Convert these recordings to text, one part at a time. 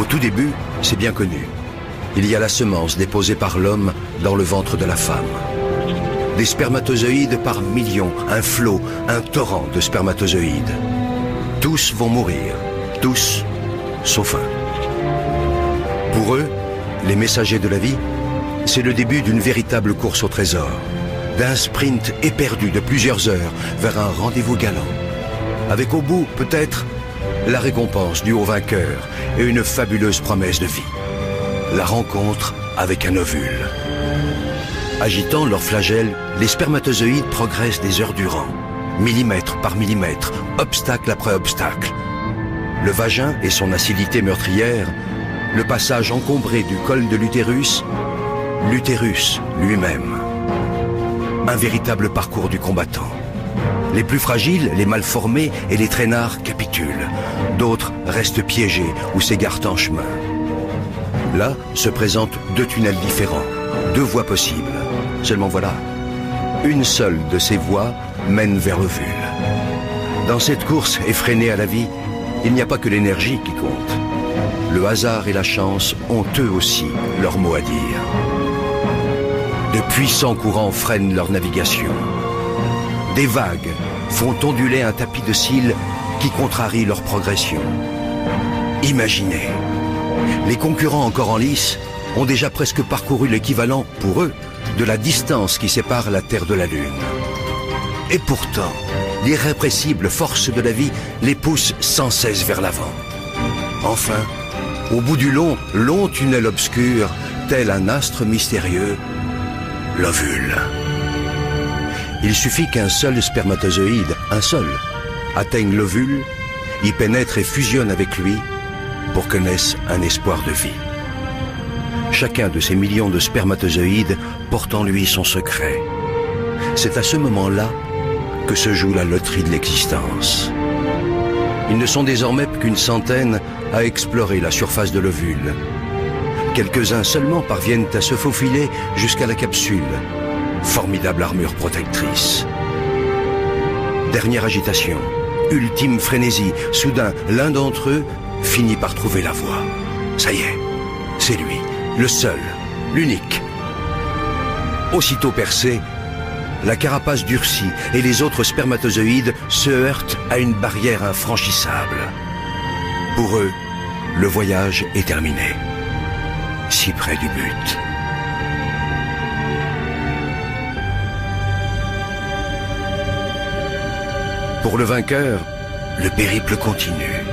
Au tout début, c'est bien connu. Il y a la semence déposée par l'homme dans le ventre de la femme. Des spermatozoïdes par millions, un flot, un torrent de spermatozoïdes. Tous vont mourir, tous, sauf un. Pour eux, les messagers de la vie, c'est le début d'une véritable course au trésor, d'un sprint éperdu de plusieurs heures vers un rendez-vous galant, avec au bout, peut-être, la récompense du haut vainqueur et une fabuleuse promesse de vie. La rencontre avec un ovule. Agitant leurs flagelles, les spermatozoïdes progressent des heures durant, millimètre par millimètre, obstacle après obstacle. Le vagin et son acidité meurtrière, le passage encombré du col de l'utérus, l'utérus lui-même. Un véritable parcours du combattant. Les plus fragiles, les mal formés et les traînards capitulent. D'autres restent piégés ou s'égarent en chemin. Là se présentent deux tunnels différents, deux voies possibles. Seulement voilà, une seule de ces voies mène vers l'ovule. Dans cette course effrénée à la vie, il n'y a pas que l'énergie qui compte. Le hasard et la chance ont eux aussi leur mot à dire. De puissants courants freinent leur navigation. Des vagues font onduler un tapis de cils qui contrarie leur progression. Imaginez, les concurrents encore en lice ont déjà presque parcouru l'équivalent, pour eux, de la distance qui sépare la Terre de la Lune. Et pourtant, l'irrépressible force de la vie les pousse sans cesse vers l'avant. Enfin, au bout du long tunnel obscur, tel un astre mystérieux, l'ovule. Il suffit qu'un seul spermatozoïde, un seul, atteigne l'ovule, y pénètre et fusionne avec lui pour que naisse un espoir de vie. Chacun de ces millions de spermatozoïdes porte en lui son secret. C'est à ce moment-là que se joue la loterie de l'existence. Ils ne sont désormais qu'une centaine à explorer la surface de l'ovule. Quelques-uns seulement parviennent à se faufiler jusqu'à la capsule. Formidable armure protectrice. Dernière agitation, ultime frénésie. Soudain, l'un d'entre eux finit par trouver la voie. Ça y est, c'est lui, le seul, l'unique. Aussitôt percé, la carapace durcit et les autres spermatozoïdes se heurtent à une barrière infranchissable. Pour eux, le voyage est terminé. Si près du but. Pour le vainqueur, le périple continue.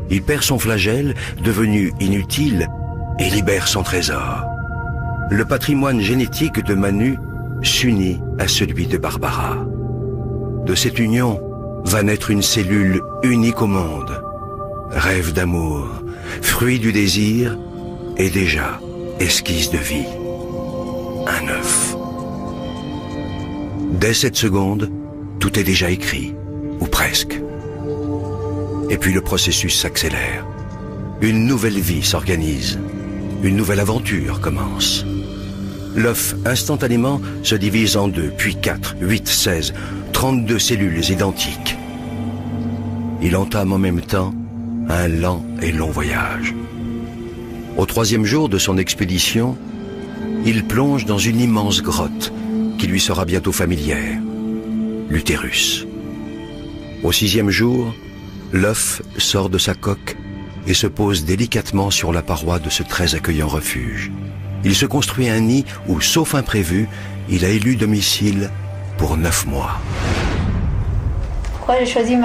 Il perd son flagelle, devenu inutile, et libère son trésor. Le patrimoine génétique de Manu s'unit à celui de Barbara. De cette union va naître une cellule unique au monde. Rêve d'amour, fruit du désir, et déjà esquisse de vie. Un œuf. Dès cette seconde, tout est déjà écrit, ou presque. Et puis le processus s'accélère. Une nouvelle vie s'organise. Une nouvelle aventure commence. L'œuf, instantanément, se divise en 2, puis 4, 8, 16, 32 cellules identiques. Il entame en même temps un lent et long voyage. Au 3e jour de son expédition, il plonge dans une immense grotte qui lui sera bientôt familière, l'utérus. Au 6e jour, l'œuf sort de sa coque et se pose délicatement sur la paroi de ce très accueillant refuge. Il se construit un nid où, sauf imprévu, il a élu domicile pour 9 mois. Pourquoi j'ai choisi